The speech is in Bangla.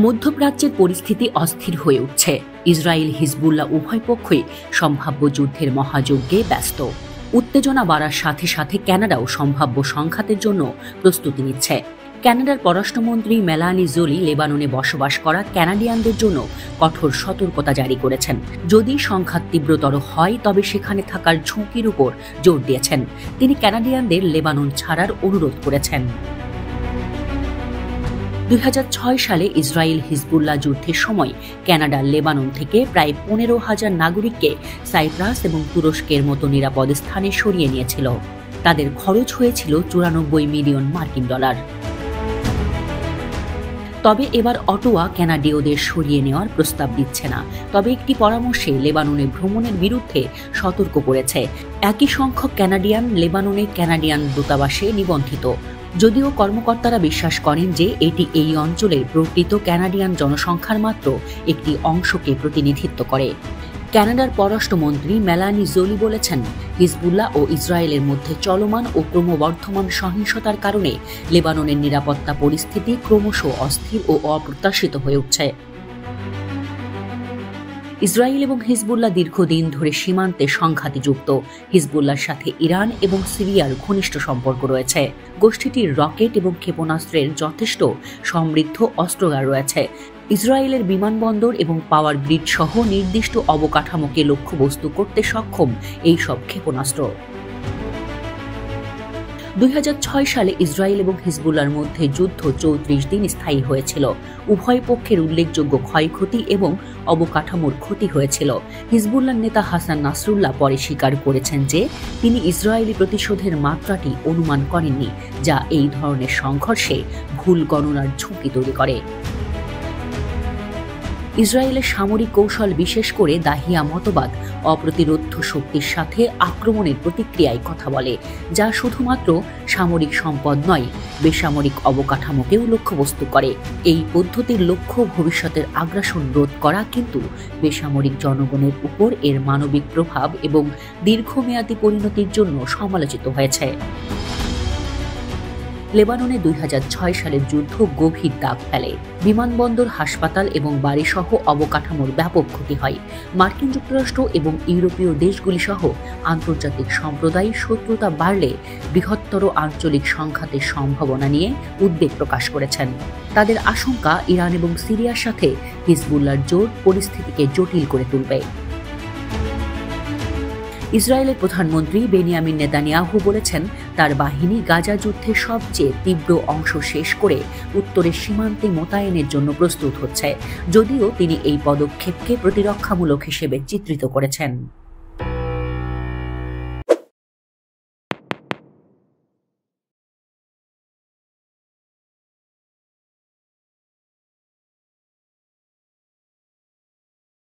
মধ্যপ্রাচ্যের পরিস্থিতি অস্থির হয়ে উঠছে। ইসরায়েল হিজবুল্লাহ উভয় পক্ষই সম্ভাব্য যুদ্ধের মহাযজ্ঞে ব্যস্ত। উত্তেজনা বাড়ার সাথে সাথে কানাডাও সম্ভাব্য সংঘাতের জন্য প্রস্তুতি নিচ্ছে। কানাডার পররাষ্ট্রমন্ত্রী মেলানি জোলি লেবাননে বসবাস করা কানাডিয়ানদের জন্য কঠোর সতর্কতা জারি করেছেন। যদি সংঘাত তীব্রতর হয় তবে সেখানে থাকার ঝুঁকির উপর জোর দিয়েছেন। তিনি কানাডিয়ানদের লেবানন ছাড়ার অনুরোধ করেছেন। 2006 সালে ইসরায়েল হিজবুল্লাহ যুদ্ধের সময় কানাডা লেবানন থেকে প্রায় 15,000 নাগরিককে সাইপ্রাস এবং তুরস্কের মতো নিরাপদ স্থানে সরিয়ে নিয়েছিল। তাদের খরচ হয়েছিল $94 মিলিয়ন। তবে এবার অটোয়া কানাডীয়দের সরিয়ে নেওয়ার প্রস্তাব দিচ্ছে না, তবে একটি পরামর্শে লেবাননে ভ্রমণের বিরুদ্ধে সতর্ক করেছে। একই সংখ্যক কানাডিয়ান লেবাননে কানাডিয়ান দূতাবাসে নিবন্ধিত, যদিও কর্মকর্তারা বিশ্বাস করেন যে এটি এই অঞ্চলের প্রকৃত কানাডিয়ান জনসংখ্যার মাত্র একটি অংশকে প্রতিনিধিত্ব করে। কানাডার পররাষ্ট্রমন্ত্রী মেলানি জোলি বলেছেন, হিজবুল্লাহ ও ইসরায়েলের মধ্যে চলমান ও ক্রমবর্ধমান সহিংসতার কারণে লেবাননের নিরাপত্তা পরিস্থিতি ক্রমশ অস্থির ও অপ্রত্যাশিত হয়ে উঠছে। ইসরায়েল এবং হিজবুল্লাহ দীর্ঘদিন ধরে সীমান্তে সংঘাতে যুক্ত। হিজবুল্লাহর সাথে ইরান এবং সিরিয়ার ঘনিষ্ঠ সম্পর্ক রয়েছে। গোষ্ঠীটির রকেট এবং ক্ষেপণাস্ত্রের যথেষ্ট সমৃদ্ধ অস্ত্রাগার রয়েছে। ইসরায়েলের বিমানবন্দর এবং পাওয়ার গ্রিড সহ নির্দিষ্ট অবকাঠামোকে লক্ষ্যবস্তু করতে সক্ষম এই সব ক্ষেপণাস্ত্র। 2006 সালে ইসরায়েল এবং হিজবুল্লাহর মধ্যে যুদ্ধ 34 দিন স্থায়ী হয়েছিল। উভয় পক্ষের উল্লেখযোগ্য ক্ষয়ক্ষতি এবং অবকাঠামোর ক্ষতি হয়েছিল। হিজবুল্লাহর নেতা হাসান নাসরুল্লাহ পরে স্বীকার করেছেন যে তিনি ইসরায়েলি প্রতিশোধের মাত্রাটি অনুমান করেননি, যা এই ধরনের সংঘর্ষে ভুল গণনার ঝুঁকি তৈরি করে। ইসরায়েলের সামরিক কৌশল, বিশেষ করে দাহিয়া মতবাদ, অপ্রতিরোধ শক্তির সাথে আক্রমণের প্রতিক্রিয়ায় কথা বলে, যা শুধুমাত্র সামরিক সম্পদ নয়, বেসামরিক অবকাঠামোকেও লক্ষ্যবস্তু করে। এই পদ্ধতির লক্ষ্য ভবিষ্যতের আগ্রাসন রোধ করা, কিন্তু বেসামরিক জনগণের উপর এর মানবিক প্রভাব এবং দীর্ঘমেয়াদী পরিণতির জন্য সমালোচিত হয়েছে। লেবাননে 2006 সালের যুদ্ধ গভীর দাগ ফেলে। বিমানবন্দর, হাসপাতাল এবং বাড়িসহ অবকাঠামোর ব্যাপক ক্ষতি হয়। মার্কিন যুক্তরাষ্ট্র এবং ইউরোপীয় দেশগুলি সহ আন্তর্জাতিক সম্প্রদায় শত্রুতা বাড়লে বৃহত্তর আঞ্চলিক সংঘাতের সম্ভাবনা নিয়ে উদ্বেগ প্রকাশ করেছেন। তাদের আশঙ্কা, ইরান এবং সিরিয়ার সাথে হিজবুল্লাহর জোট পরিস্থিতিকে জটিল করে তুলবে। ইসরায়েলের প্রধানমন্ত্রী বেনিয়ামিন নেতানিয়াহু বলেছেন, তার বাহিনী গাজা যুদ্ধের সবচেয়ে তীব্র অংশ শেষ করে উত্তরের সীমান্তে মোতায়েনের জন্য প্রস্তুত হচ্ছে, যদিও তিনি এই পদক্ষেপকে প্রতিরক্ষামূলক হিসেবে চিত্রিত করেছেন।